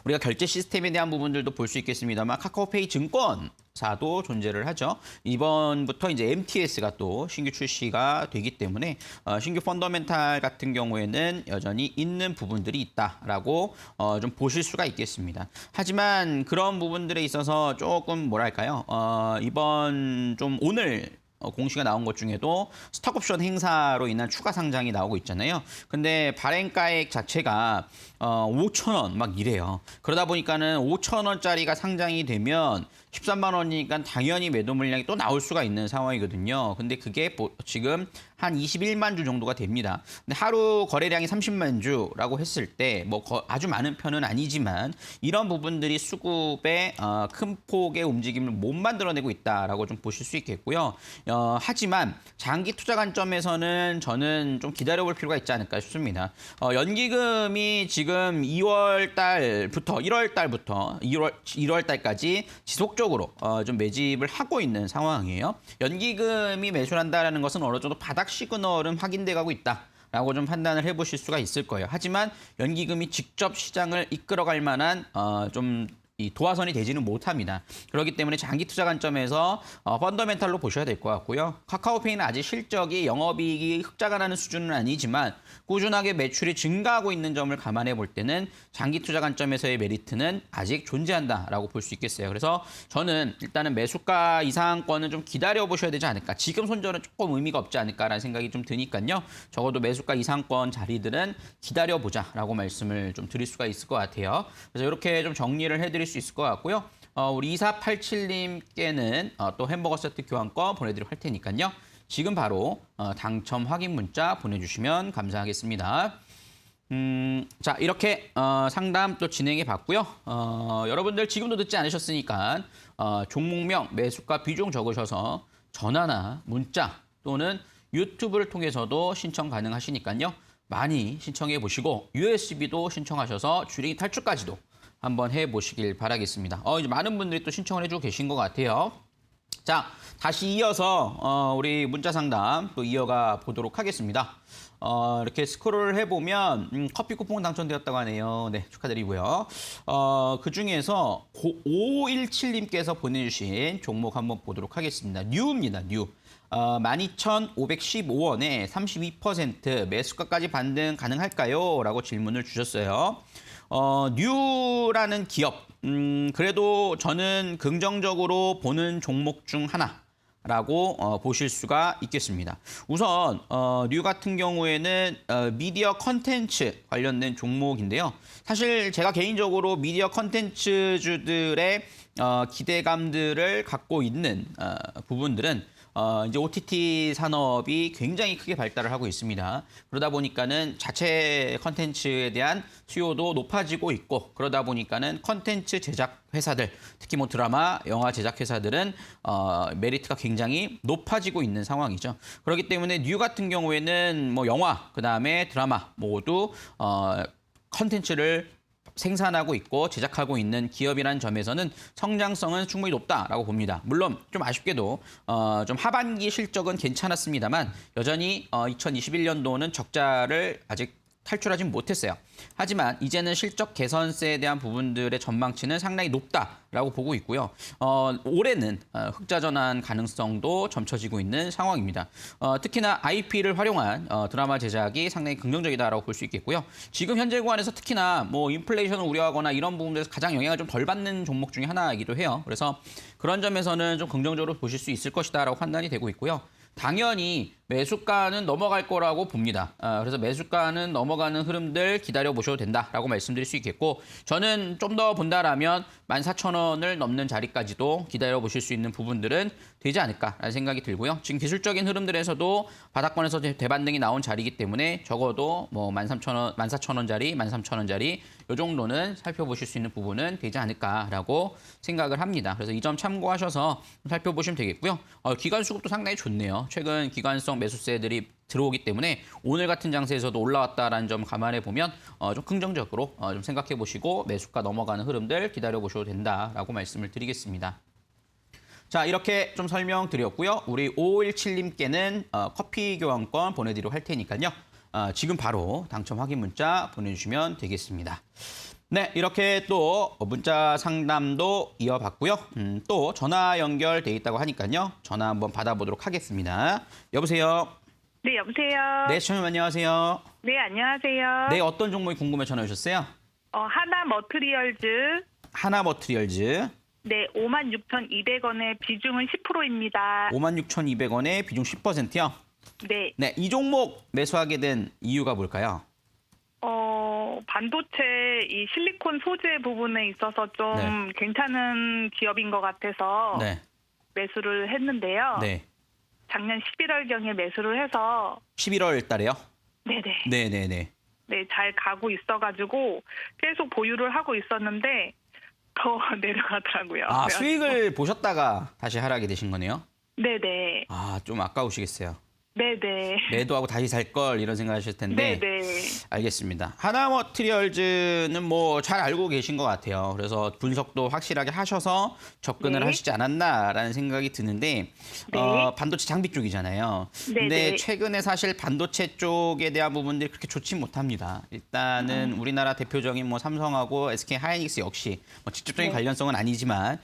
우리가 결제 시스템에 대한 부분들도 볼 수 있겠습니다만 카카오페이 증권사도 존재를 하죠. 이번부터 이제 MTS가 또 신규 출시가 되기 때문에 신규 펀더멘탈 같은 경우에는 여전히 있는 부분들이 있다라고 좀 보실 수가 있겠습니다. 하지만 그런 부분들에 있어서 조금 뭐랄까요? 이번 좀 오늘 공시가 나온 것 중에도 스톡옵션 행사로 인한 추가 상장이 나오고 있잖아요. 근데 발행가액 자체가 5천 원 막 이래요. 그러다 보니까는 5천 원짜리가 상장이 되면 13만 원이니까 당연히 매도 물량이 또 나올 수가 있는 상황이거든요. 근데 그게 지금 한 21만 주 정도가 됩니다. 근데 하루 거래량이 30만 주라고 했을 때 뭐 아주 많은 편은 아니지만 이런 부분들이 수급의 큰 폭의 움직임을 못 만들어내고 있다라고 좀 보실 수 있겠고요. 하지만 장기 투자 관점에서는 저는 좀 기다려볼 필요가 있지 않을까 싶습니다. 연기금이 지금 1월 달부터 1월 달까지 지속적으로 좀 매집을 하고 있는 상황이에요. 연기금이 매수를 한다는 것은 어느 정도 바닥 시그널은 확인돼 가고 있다라고 좀 판단을 해보실 수가 있을 거예요. 하지만 연기금이 직접 시장을 이끌어갈 만한 좀 이 도화선이 되지는 못합니다. 그렇기 때문에 장기 투자 관점에서 펀더멘탈로 보셔야 될 것 같고요. 카카오페이는 아직 실적이 영업이익이 흑자가 나는 수준은 아니지만 꾸준하게 매출이 증가하고 있는 점을 감안해 볼 때는 장기 투자 관점에서의 메리트는 아직 존재한다라고 볼 수 있겠어요. 그래서 저는 일단은 매수가 이상권은 좀 기다려 보셔야 되지 않을까. 지금 손절은 조금 의미가 없지 않을까라는 생각이 좀 드니까요. 적어도 매수가 이상권 자리들은 기다려 보자라고 말씀을 좀 드릴 수가 있을 것 같아요. 그래서 이렇게 좀 정리를 해드릴 수 있을 것 같고요. 우리 2487님께는 또 햄버거 세트 교환권 보내드리도록 할 테니까요. 지금 바로 당첨 확인 문자 보내주시면 감사하겠습니다. 자, 이렇게 상담 또 진행해 봤고요. 여러분들 지금도 듣지 않으셨으니까 종목명, 매수가 비중 적으셔서 전화나 문자 또는 유튜브를 통해서도 신청 가능하시니까요. 많이 신청해 보시고 USB도 신청하셔서 주린이 탈출까지도 한번 해보시길 바라겠습니다. 이제 많은 분들이 또 신청을 해주고 계신 것 같아요. 자, 다시 이어서 우리 문자 상담 또 이어가 보도록 하겠습니다. 이렇게 스크롤을 해보면 커피 쿠폰 당첨되었다고 하네요. 네, 축하드리고요. 그중에서 5517님께서 보내주신 종목 한번 보도록 하겠습니다. 뉴입니다, 뉴. 12,515원에 32% 매수가까지 반등 가능할까요? 라고 질문을 주셨어요. 뉴라는 기업, 그래도 저는 긍정적으로 보는 종목 중 하나라고 보실 수가 있겠습니다. 우선 뉴 같은 경우에는 미디어 컨텐츠 관련된 종목인데요. 사실 제가 개인적으로 미디어 컨텐츠주들의 기대감들을 갖고 있는 부분들은 이제 OTT 산업이 굉장히 크게 발달을 하고 있습니다. 그러다 보니까는 자체 컨텐츠에 대한 수요도 높아지고 있고 그러다 보니까는 컨텐츠 제작 회사들, 특히 뭐 드라마, 영화 제작 회사들은 메리트가 굉장히 높아지고 있는 상황이죠. 그렇기 때문에 뉴 같은 경우에는 뭐 영화, 그다음에 드라마 모두 컨텐츠를 생산하고 있고 제작하고 있는 기업이라는 점에서는 성장성은 충분히 높다라고 봅니다. 물론 좀 아쉽게도 좀 하반기 실적은 괜찮았습니다만 여전히 2021년도는 적자를 아직 탈출하지 못했어요. 하지만 이제는 실적 개선세에 대한 부분들의 전망치는 상당히 높다라고 보고 있고요. 올해는 흑자 전환 가능성도 점쳐지고 있는 상황입니다. 특히나 IP를 활용한 드라마 제작이 상당히 긍정적이다라고 볼 수 있겠고요. 지금 현재 구간에서 특히나 뭐 인플레이션을 우려하거나 이런 부분들에서 가장 영향을 좀 덜 받는 종목 중에 하나이기도 해요. 그래서 그런 점에서는 좀 긍정적으로 보실 수 있을 것이다라고 판단이 되고 있고요. 당연히 매수가는 넘어갈 거라고 봅니다. 그래서 매수가는 넘어가는 흐름들 기다려보셔도 된다라고 말씀드릴 수 있겠고 저는 좀 더 본다라면 14,000원을 넘는 자리까지도 기다려보실 수 있는 부분들은 되지 않을까라는 생각이 들고요. 지금 기술적인 흐름들에서도 바닥권에서 대반등이 나온 자리이기 때문에 적어도 뭐 13,000원, 14,000원짜리, 13,000원짜리 이 정도는 살펴보실 수 있는 부분은 되지 않을까라고 생각을 합니다. 그래서 이 점 참고하셔서 살펴보시면 되겠고요. 기관 수급도 상당히 좋네요. 최근 기관성 매수세들이 들어오기 때문에 오늘 같은 장세에서도 올라왔다라는 점 감안해 보면 좀 긍정적으로 좀 생각해 보시고 매수가 넘어가는 흐름들 기다려 보셔도 된다라고 말씀을 드리겠습니다. 자, 이렇게 좀 설명드렸고요. 우리 5517님께는 커피 교환권 보내드리도록 할 테니까요. 지금 바로 당첨 확인 문자 보내주시면 되겠습니다. 네, 이렇게 또 문자 상담도 이어봤고요. 또 전화 연결돼 있다고 하니까요. 전화 한번 받아보도록 하겠습니다. 여보세요? 네, 여보세요. 네, 시청자님 안녕하세요. 네, 안녕하세요. 네, 어떤 종목이 궁금해 전화 주셨어요? 하나 머트리얼즈. 하나 머트리얼즈. 네, 56,200원에 비중은 10%입니다. 56,200원에 비중 10%요? 네. 네, 이 종목 매수하게 된 이유가 뭘까요? 반도체 이 실리콘 소재 부분에 있어서 좀 네. 괜찮은 기업인 것 같아서 네. 매수를 했는데요. 네. 작년 11월경에 매수를 해서 11월 달에요? 네네. 네네네. 네, 잘 가고 있어가지고 계속 보유를 하고 있었는데 더 내려가더라고요. 아, 그래가지고. 수익을 보셨다가 다시 하락이 되신 거네요? 네네. 아, 좀 아까우시겠어요. 네네. 매도하고 다시 살 걸 이런 생각하실 텐데. 네네. 알겠습니다. 하나머티리얼즈는 뭐 잘 알고 계신 것 같아요. 그래서 분석도 확실하게 하셔서 접근을 네. 하시지 않았나라는 생각이 드는데 네. 반도체 장비 쪽이잖아요. 네, 근데 네. 최근에 사실 반도체 쪽에 대한 부분들이 그렇게 좋지 못합니다. 일단은 우리나라 대표적인 뭐 삼성하고 SK 하이닉스 역시 뭐 직접적인 네. 관련성은 아니지만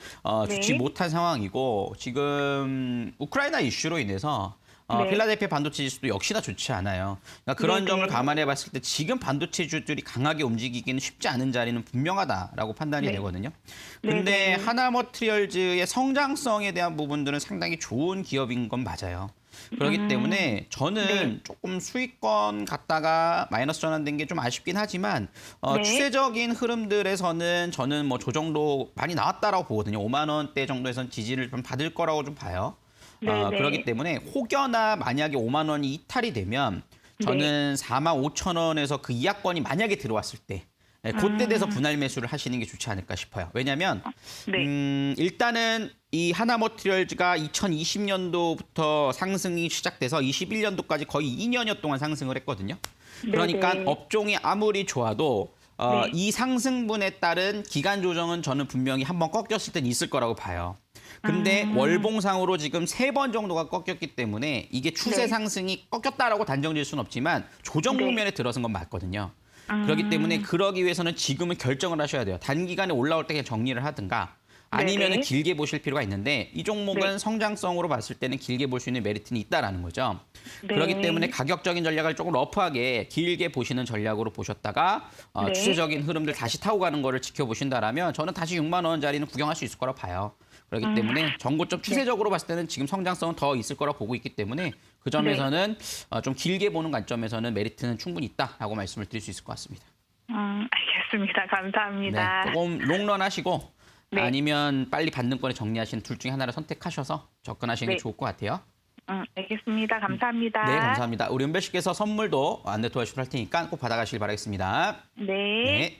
좋지 네. 못한 상황이고 지금 우크라이나 이슈로 인해서 네. 필라델피아 반도체 지수도 역시나 좋지 않아요. 그러니까 그런 네네. 점을 감안해 봤을 때 지금 반도체주들이 강하게 움직이기는 쉽지 않은 자리는 분명하다라고 판단이 네. 되거든요. 근데 네네. 하나머트리얼즈의 성장성에 대한 부분들은 상당히 좋은 기업인 건 맞아요. 그렇기 때문에 저는 네. 조금 수익권 갔다가 마이너스 전환된 게 좀 아쉽긴 하지만 네. 추세적인 흐름들에서는 저는 뭐 저 정도 많이 나왔다라고 보거든요. 5만 원대 정도에선 지지를 좀 받을 거라고 좀 봐요. 네네. 그렇기 때문에 혹여나 만약에 5만 원이 이탈이 되면 저는 4만 5천 원에서 그 이하권이 만약에 들어왔을 때 그때 돼서 분할 매수를 하시는 게 좋지 않을까 싶어요. 왜냐하면 네. 일단은 이 하나머트리얼즈가 2020년도부터 상승이 시작돼서 21년도까지 거의 2년여 동안 상승을 했거든요. 그러니까 네네. 업종이 아무리 좋아도 네. 이 상승분에 따른 기간 조정은 저는 분명히 한번 꺾였을 땐 있을 거라고 봐요. 근데 월봉상으로 지금 3번 정도가 꺾였기 때문에 이게 추세 네. 상승이 꺾였다라고 단정지을 수는 없지만 조정 네. 국면에 들어선 건 맞거든요. 그렇기 때문에 그러기 위해서는 지금은 결정을 하셔야 돼요. 단기간에 올라올 때 그냥 정리를 하든가 아니면 네네. 길게 보실 필요가 있는데 이 종목은 네. 성장성으로 봤을 때는 길게 볼 수 있는 메리트는 있다라는 거죠. 네. 그렇기 때문에 가격적인 전략을 조금 러프하게 길게 보시는 전략으로 보셨다가 네. 추세적인 흐름들 다시 타고 가는 거를 지켜보신다라면 저는 다시 6만 원짜리는 구경할 수 있을 거라 봐요. 그렇기 때문에 전고점 추세적으로 봤을 때는 지금 성장성은 더 있을 거라 보고 있기 때문에 그 점에서는 좀 길게 보는 관점에서는 메리트는 충분히 있다라고 말씀을 드릴 수 있을 것 같습니다. 알겠습니다. 감사합니다. 네, 조금 롱런 하시고 네. 아니면 빨리 받는 거에 정리하시는 둘 중에 하나를 선택하셔서 접근하시는 게 네. 좋을 것 같아요. 알겠습니다. 감사합니다. 네, 감사합니다. 우리 은별 씨께서 선물도 안내 도와주실 테니까 꼭 받아가시길 바라겠습니다. 네.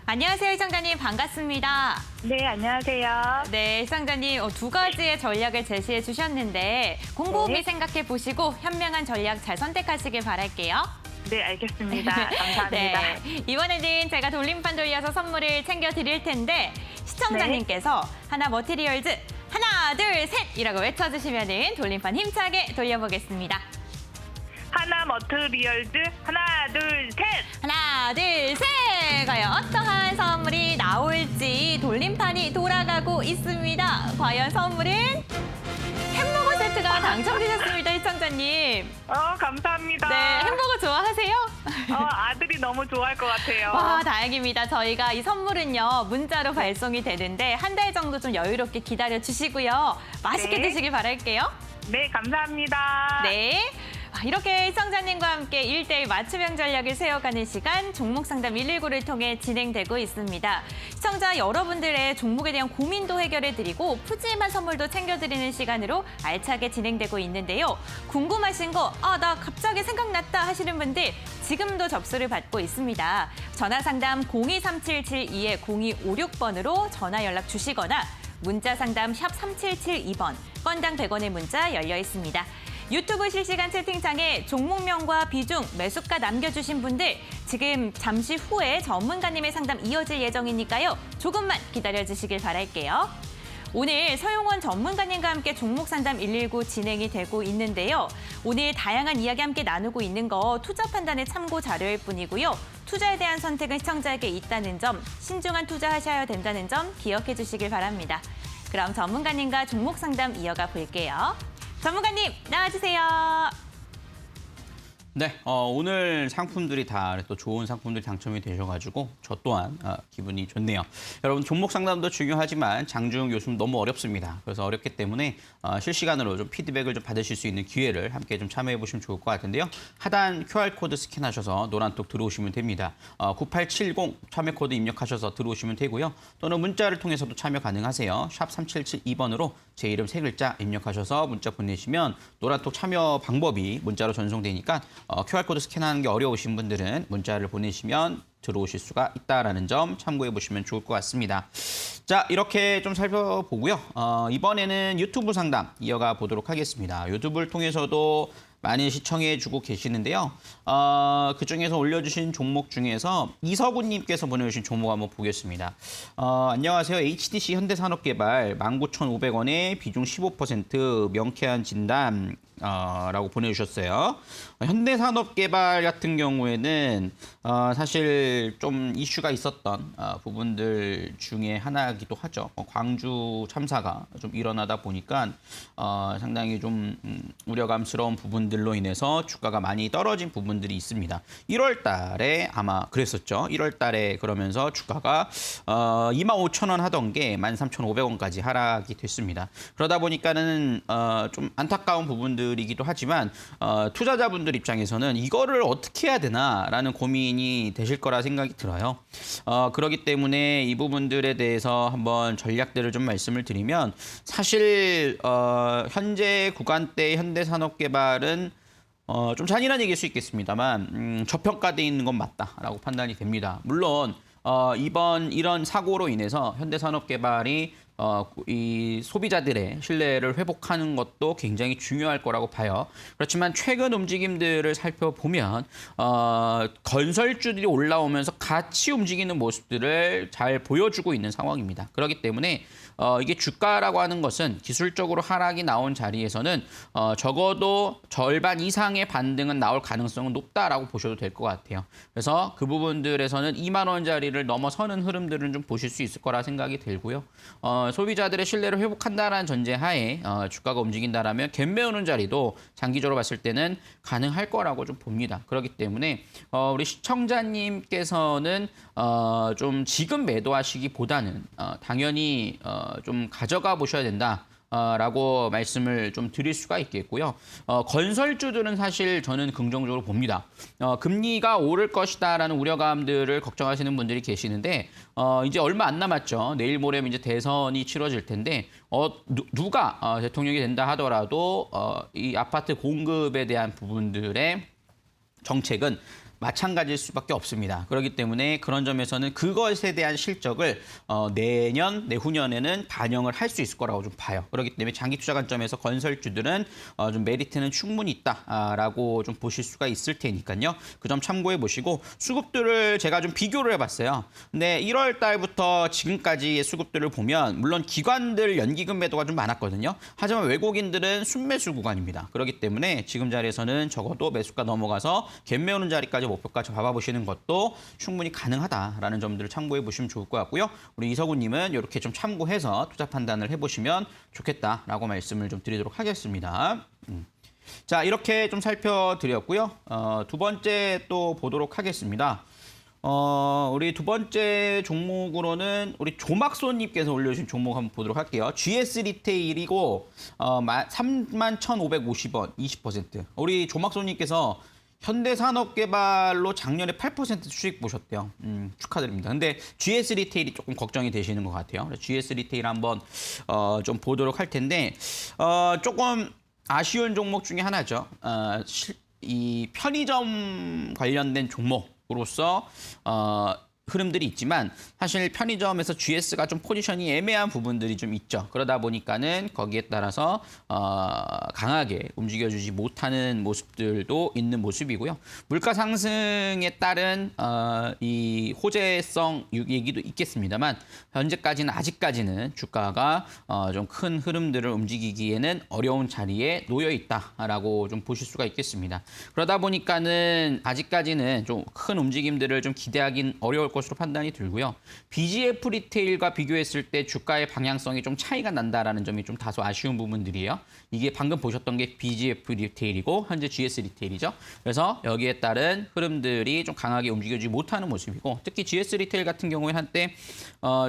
안녕하세요, 시청자님. 반갑습니다. 네, 안녕하세요. 네, 시청자님 두 가지의 전략을 제시해 주셨는데 곰곰이 네. 생각해 보시고 현명한 전략 잘 선택하시길 바랄게요. 네, 알겠습니다. 감사합니다. 네, 이번에는 제가 돌림판 돌려서 선물을 챙겨드릴 텐데 시청자님께서 하나 머티리얼즈 하나, 둘, 셋이라고 외쳐주시면 돌림판 힘차게 돌려보겠습니다. 하나 머트리얼즈 하나, 둘, 셋. 하나, 둘, 셋! 과연 어떠한 선물이 나올지 돌림판이 돌아가고 있습니다. 과연 선물은 햄버거 세트가 당첨되셨습니다, 시청자님. 감사합니다. 네, 햄버거 좋아하세요? 아들이 너무 좋아할 것 같아요. 와, 다행입니다. 저희가 이 선물은요, 문자로 발송이 되는데 한 달 정도 좀 여유롭게 기다려 주시고요. 맛있게 네. 드시길 바랄게요. 네, 감사합니다. 네. 이렇게 시청자님과 함께 1대1 맞춤형 전략을 세워가는 시간 종목 상담 119를 통해 진행되고 있습니다. 시청자 여러분들의 종목에 대한 고민도 해결해드리고 푸짐한 선물도 챙겨드리는 시간으로 알차게 진행되고 있는데요. 궁금하신 거, 나 갑자기 생각났다 하시는 분들 지금도 접수를 받고 있습니다. 전화 상담 023772-0256번으로 전화 연락 주시거나 문자 상담 샵 3772번, 건당 100원의 문자 열려 있습니다. 유튜브 실시간 채팅창에 종목명과 비중, 매수가 남겨주신 분들 지금 잠시 후에 전문가님의 상담 이어질 예정이니까요. 조금만 기다려주시길 바랄게요. 오늘 서용원 전문가님과 함께 종목 상담 119 진행이 되고 있는데요. 오늘 다양한 이야기 함께 나누고 있는 거 투자 판단의 참고 자료일 뿐이고요. 투자에 대한 선택은 시청자에게 있다는 점, 신중한 투자하셔야 된다는 점 기억해 주시길 바랍니다. 그럼 전문가님과 종목 상담 이어가 볼게요. 전문가님 나와주세요. 네, 오늘 상품들이 다 또 좋은 상품들이 당첨이 되셔가지고 저 또한 기분이 좋네요. 여러분 종목 상담도 중요하지만 장중 요즘 너무 어렵습니다. 그래서 어렵기 때문에 실시간으로 좀 피드백을 좀 받으실 수 있는 기회를 함께 좀 참여해 보시면 좋을 것 같은데요. 하단 QR코드 스캔하셔서 노란톡 들어오시면 됩니다. 9870 참여 코드 입력하셔서 들어오시면 되고요. 또는 문자를 통해서도 참여 가능하세요. 샵 3772번으로 제 이름 3글자 입력하셔서 문자 보내시면 노란톡 참여 방법이 문자로 전송되니까 QR코드 스캔하는 게 어려우신 분들은 문자를 보내시면 들어오실 수가 있다는 점 참고해 보시면 좋을 것 같습니다. 자, 이렇게 좀 살펴보고요. 이번에는 유튜브 상담 이어가 보도록 하겠습니다. 유튜브를 통해서도 많이 시청해주고 계시는데요. 그중에서 올려주신 종목 중에서 이서구님께서 보내주신 종목 한번 보겠습니다. 안녕하세요. HDC 현대산업개발 19,500원에 비중 15% 명쾌한 진단 라고 보내주셨어요. 현대산업개발 같은 경우에는 사실 좀 이슈가 있었던 부분들 중에 하나이기도 하죠. 광주 참사가 좀 일어나다 보니까 상당히 좀 우려감스러운 부분들로 인해서 주가가 많이 떨어진 부분들이 있습니다. 1월 달에 아마 그랬었죠. 1월 달에 그러면서 주가가 25,000원 하던 게 13,500원까지 하락이 됐습니다. 그러다 보니까는 좀 안타까운 부분들이기도 하지만 투자자분들 입장에서는 이거를 어떻게 해야 되나라는 고민이 되실 거라 생각이 들어요. 그렇기 때문에 이 부분들에 대해서 한번 전략들을 좀 말씀을 드리면 사실 현재 구간대 현대산업개발은 좀 잔인한 얘기일 수 있겠습니다만 저평가돼 있는 건 맞다라고 판단이 됩니다. 물론 이번 이런 사고로 인해서 현대산업개발이 이 소비자들의 신뢰를 회복하는 것도 굉장히 중요할 거라고 봐요. 그렇지만 최근 움직임들을 살펴보면 건설주들이 올라오면서 같이 움직이는 모습들을 잘 보여주고 있는 상황입니다. 그렇기 때문에 이게 주가라고 하는 것은 기술적으로 하락이 나온 자리에서는 적어도 절반 이상의 반등은 나올 가능성은 높다라고 보셔도 될 것 같아요. 그래서 그 부분들에서는 2만 원짜리를 넘어서는 흐름들은 좀 보실 수 있을 거라 생각이 들고요. 소비자들의 신뢰를 회복한다라는 전제하에 주가가 움직인다라면 갭 메우는 자리도 장기적으로 봤을 때는 가능할 거라고 좀 봅니다. 그렇기 때문에 우리 시청자님께서는 좀 지금 매도하시기보다는 당연히 좀 가져가 보셔야 된다. 라고 말씀을 좀 드릴 수가 있겠고요. 건설주들은 사실 저는 긍정적으로 봅니다. 금리가 오를 것이다라는 우려감들을 걱정하시는 분들이 계시는데 이제 얼마 안 남았죠. 내일 모레면 이제 대선이 치러질 텐데 누가 대통령이 된다 하더라도 이 아파트 공급에 대한 부분들의 정책은 마찬가지일 수밖에 없습니다. 그렇기 때문에 그런 점에서는 그것에 대한 실적을 내년, 내후년에는 반영을 할 수 있을 거라고 좀 봐요. 그렇기 때문에 장기 투자 관점에서 건설주들은 좀 메리트는 충분히 있다라고 좀 보실 수가 있을 테니까요. 그 점 참고해 보시고 수급들을 제가 좀 비교를 해봤어요. 근데 1월 달부터 지금까지의 수급들을 보면 물론 기관들 연기금 매도가 좀 많았거든요. 하지만 외국인들은 순매수 구간입니다. 그렇기 때문에 지금 자리에서는 적어도 매수가 넘어가서 갭 메우는 자리까지 목표까지 잡아보시는 것도 충분히 가능하다라는 점들을 참고해 보시면 좋을 것 같고요. 우리 이서구님은 이렇게 좀 참고해서 투자 판단을 해보시면 좋겠다라고 말씀을 좀 드리도록 하겠습니다. 자, 이렇게 좀 살펴드렸고요. 두 번째 또 보도록 하겠습니다. 우리 두 번째 종목으로는 우리 조막소님께서 올려주신 종목 한번 보도록 할게요. GS 리테일이고 31,550원 20%. 우리 조막소님께서 현대산업개발로 작년에 8% 수익 보셨대요. 축하드립니다. 근데 GS 리테일이 조금 걱정이 되시는 것 같아요. GS 리테일 한번 좀 보도록 할 텐데 조금 아쉬운 종목 중에 하나죠. 이 편의점 관련된 종목으로서 흐름들이 있지만 사실 편의점에서 GS가 좀 포지션이 애매한 부분들이 좀 있죠. 그러다 보니까는 거기에 따라서 강하게 움직여주지 못하는 모습들도 있는 모습이고요. 물가 상승에 따른 이 호재성 얘기도 있겠습니다만 현재까지는 아직까지는 주가가 좀 큰 흐름들을 움직이기에는 어려운 자리에 놓여 있다라고 좀 보실 수가 있겠습니다. 그러다 보니까는 아직까지는 좀 큰 움직임들을 좀 기대하긴 어려울 것으로 판단이 들고요. BGF 리테일과 비교했을 때 주가의 방향성이 좀 차이가 난다라는 점이 좀 다소 아쉬운 부분들이에요. 이게 방금 보셨던 게 BGF 리테일이고 현재 GS 리테일이죠. 그래서 여기에 따른 흐름들이 좀 강하게 움직여지지 못하는 모습이고 특히 GS 리테일 같은 경우에 한때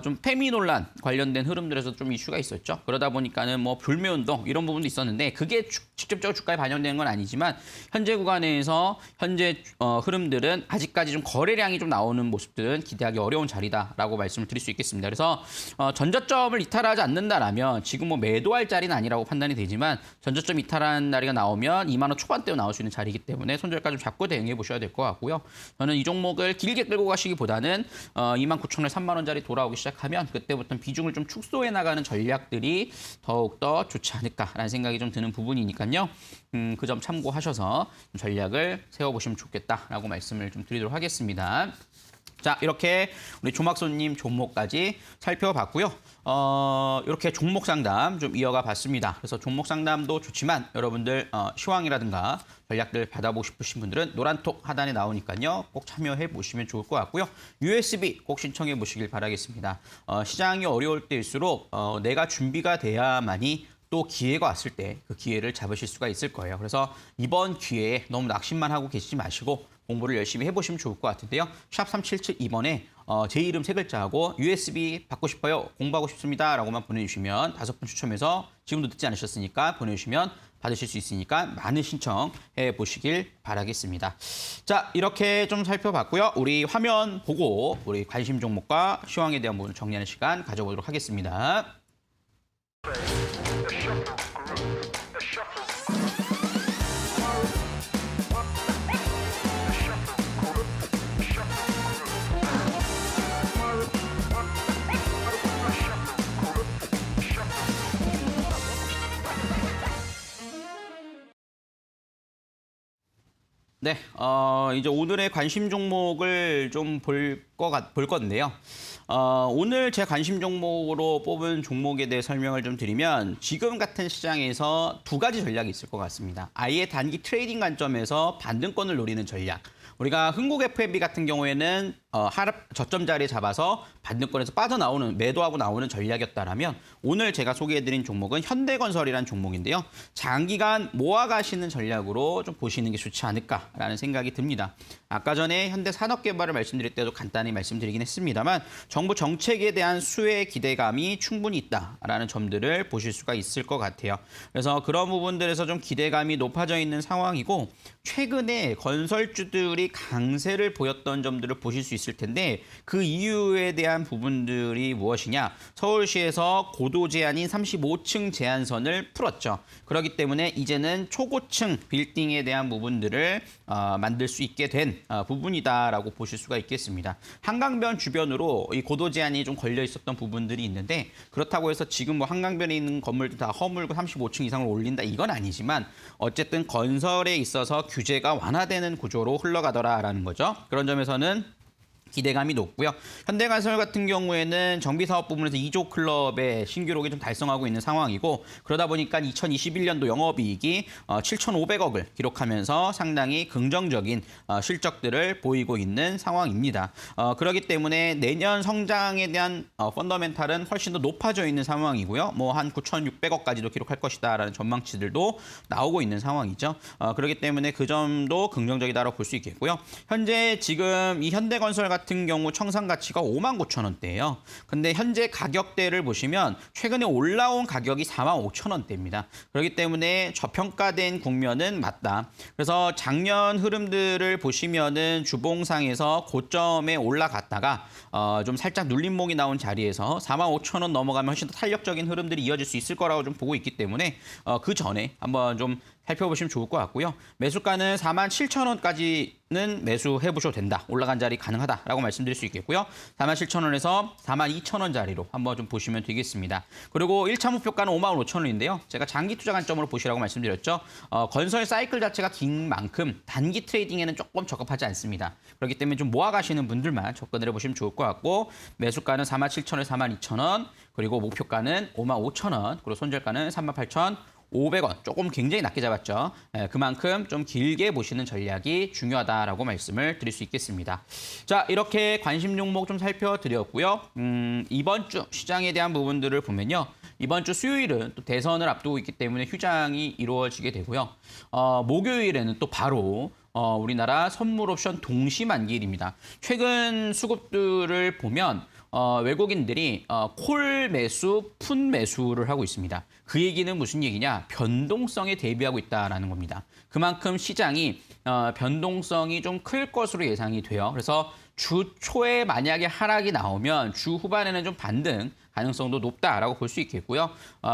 좀 페미 논란 관련된 흐름들에서 좀 이슈가 있었죠. 그러다 보니까는 뭐 불매운동 이런 부분도 있었는데 그게 직접적으로 주가에 반영되는 건 아니지만 현재 구간에서 현재 흐름들은 아직까지 좀 거래량이 좀 나오는 모습들은 기대하기 어려운 자리다라고 말씀을 드릴 수 있겠습니다. 그래서 전저점을 이탈하지 않는다라면 지금 뭐 매도할 자리는 아니라고 판단이 되지만 전저점 이탈한 날이 나오면 2만 원 초반대로 나올 수 있는 자리이기 때문에 손절가 좀 잡고 대응해 보셔야 될 것 같고요. 저는 이 종목을 길게 끌고 가시기보다는 2만 9천 원, 3만 원짜리 돌아오기 시작하면 그때부터 비중을 좀 축소해 나가는 전략들이 더욱더 좋지 않을까라는 생각이 좀 드는 부분이니까요. 그 점 참고하셔서 전략을 세워보시면 좋겠다라고 말씀을 좀 드리도록 하겠습니다. 자, 이렇게 우리 조막소님 종목까지 살펴봤고요. 이렇게 종목 상담 좀 이어가 봤습니다. 그래서 종목 상담도 좋지만 여러분들 시황이라든가 전략들 받아보고 싶으신 분들은 노란톡 하단에 나오니까요. 꼭 참여해 보시면 좋을 것 같고요. USB 꼭 신청해 보시길 바라겠습니다. 시장이 어려울 때일수록 내가 준비가 돼야만이 또 기회가 왔을 때 그 기회를 잡으실 수가 있을 거예요. 그래서 이번 기회에 너무 낙심만 하고 계시지 마시고 공부를 열심히 해보시면 좋을 것 같은데요. 샵 3772번에 제 이름 3글자하고 USB 받고 싶어요, 공부하고 싶습니다 라고만 보내주시면 5분 추첨해서 지금도 듣지 않으셨으니까 보내주시면 받으실 수 있으니까 많은 신청해 보시길 바라겠습니다. 자, 이렇게 좀 살펴봤고요. 우리 화면 보고 우리 관심 종목과 시황에 대한 부분을 정리하는 시간 가져보도록 하겠습니다. 네, 이제 오늘의 관심 종목을 좀 볼 건데요. 오늘 제 관심 종목으로 뽑은 종목에 대해 설명을 좀 드리면 지금 같은 시장에서 두 가지 전략이 있을 것 같습니다. 아예 단기 트레이딩 관점에서 반등권을 노리는 전략. 우리가 흥국 FMB 같은 경우에는 하락 저점 자리 잡아서 반등권에서 빠져나오는 매도하고 나오는 전략이었다라면 오늘 제가 소개해드린 종목은 현대건설이라는 종목인데요. 장기간 모아가시는 전략으로 좀 보시는 게 좋지 않을까라는 생각이 듭니다. 아까 전에 현대산업개발을 말씀드릴 때도 간단히 말씀드리긴 했습니다만 정부 정책에 대한 수혜 기대감이 충분히 있다라는 점들을 보실 수가 있을 것 같아요. 그래서 그런 부분들에서 좀 기대감이 높아져 있는 상황이고 최근에 건설주들이 강세를 보였던 점들을 보실 수 있을 텐데 그 이유에 대한 부분들이 무엇이냐? 서울시에서 고도 제한인 35층 제한선을 풀었죠. 그렇기 때문에 이제는 초고층 빌딩에 대한 부분들을 만들 수 있게 된 부분이다라고 보실 수가 있겠습니다. 한강변 주변으로 이 고도 제한이 좀 걸려 있었던 부분들이 있는데 그렇다고 해서 지금 뭐 한강변에 있는 건물도 다 허물고 35층 이상을 올린다 이건 아니지만 어쨌든 건설에 있어서 규제가 완화되는 구조로 흘러가더라라는 거죠. 그런 점에서는 기대감이 높고요. 현대건설 같은 경우에는 정비사업 부분에서 2조 클럽의 신기록이 좀 달성하고 있는 상황이고 그러다 보니까 2021년도 영업이익이 7,500억을 기록하면서 상당히 긍정적인 실적들을 보이고 있는 상황입니다. 그렇기 때문에 내년 성장에 대한 펀더멘탈은 훨씬 더 높아져 있는 상황이고요. 뭐 한 9,600억까지도 기록할 것이다라는 전망치들도 나오고 있는 상황이죠. 그렇기 때문에 그 점도 긍정적이다라고 볼 수 있겠고요. 현재 지금 이 현대건설 같은 경우 청산 가치가 59,000원대예요. 근데 현재 가격대를 보시면 최근에 올라온 가격이 45,000원대입니다. 그렇기 때문에 저평가된 국면은 맞다. 그래서 작년 흐름들을 보시면은 주봉상에서 고점에 올라갔다가 좀 살짝 눌림목이 나온 자리에서 45,000원 넘어가면 훨씬 더 탄력적인 흐름들이 이어질 수 있을 거라고 좀 보고 있기 때문에 그 전에 한번 좀 살펴보시면 좋을 것 같고요. 매수가는 47,000원까지는 매수해 보셔도 된다. 올라간 자리 가능하다라고 말씀드릴 수 있겠고요. 47,000원에서 42,000원 자리로 한번 좀 보시면 되겠습니다. 그리고 1차 목표가는 55,000원인데요. 제가 장기 투자 관점으로 보시라고 말씀드렸죠. 건설 사이클 자체가 긴 만큼 단기 트레이딩에는 조금 적합하지 않습니다. 그렇기 때문에 좀 모아가시는 분들만 접근을 해보시면 좋을 것 같고 매수가는 47,000원에서 42,000원 그리고 목표가는 55,000원 그리고 손절가는 38,500원 조금 굉장히 낮게 잡았죠. 그만큼 좀 길게 보시는 전략이 중요하다라고 말씀을 드릴 수 있겠습니다. 자, 이렇게 관심 종목 좀 살펴드렸고요. 이번 주 시장에 대한 부분들을 보면요. 이번 주 수요일은 또 대선을 앞두고 있기 때문에 휴장이 이루어지게 되고요. 목요일에는 또 바로 우리나라 선물 옵션 동시 만기일입니다. 최근 수급들을 보면 외국인들이 콜 매수, 풋 매수를 하고 있습니다. 그 얘기는 무슨 얘기냐? 변동성에 대비하고 있다는 겁니다. 그만큼 시장이 변동성이 좀 클 것으로 예상이 돼요. 그래서 주 초에 만약에 하락이 나오면 주 후반에는 좀 반등 가능성도 높다라고 볼 수 있겠고요.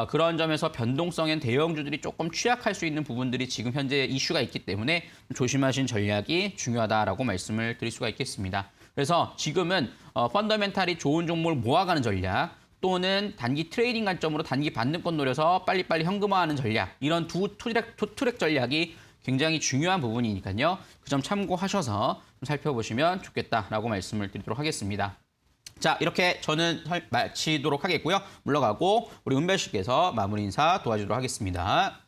그런 점에서 변동성엔 대형주들이 조금 취약할 수 있는 부분들이 지금 현재 이슈가 있기 때문에 조심하신 전략이 중요하다라고 말씀을 드릴 수가 있겠습니다. 그래서 지금은 펀더멘탈이 좋은 종목을 모아가는 전략 또는 단기 트레이딩 관점으로 단기 반등권 노려서 빨리빨리 현금화하는 전략 이런 두 트랙 전략이 굉장히 중요한 부분이니까요. 그 점 참고하셔서 좀 살펴보시면 좋겠다라고 말씀을 드리도록 하겠습니다. 자, 이렇게 저는 마치도록 하겠고요. 물러가고 우리 은별 씨께서 마무리 인사 도와주도록 하겠습니다.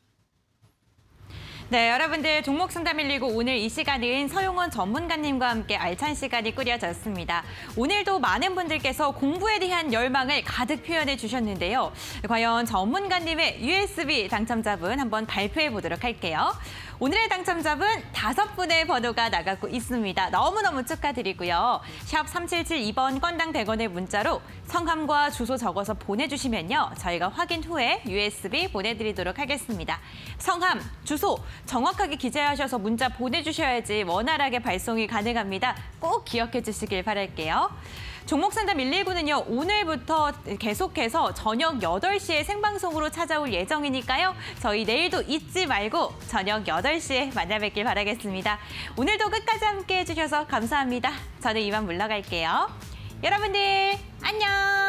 네, 여러분들 종목 상담 119 오늘 이 시간은 서용원 전문가님과 함께 알찬 시간이 꾸려졌습니다. 오늘도 많은 분들께서 공부에 대한 열망을 가득 표현해 주셨는데요. 과연 전문가님의 USB 당첨자분 한번 발표해 보도록 할게요. 오늘의 당첨자분 5분의 번호가 나가고 있습니다. 너무너무 축하드리고요. 샵 3772번 건당 100원의 문자로 성함과 주소 적어서 보내주시면요. 저희가 확인 후에 USB 보내드리도록 하겠습니다. 성함, 주소 정확하게 기재하셔서 문자 보내주셔야지 원활하게 발송이 가능합니다. 꼭 기억해 주시길 바랄게요. 종목상담 119는요. 오늘부터 계속해서 저녁 8시에 생방송으로 찾아올 예정이니까요. 저희 내일도 잊지 말고 저녁 8시에 만나뵙길 바라겠습니다. 오늘도 끝까지 함께해 주셔서 감사합니다. 저는 이만 물러갈게요. 여러분들 안녕.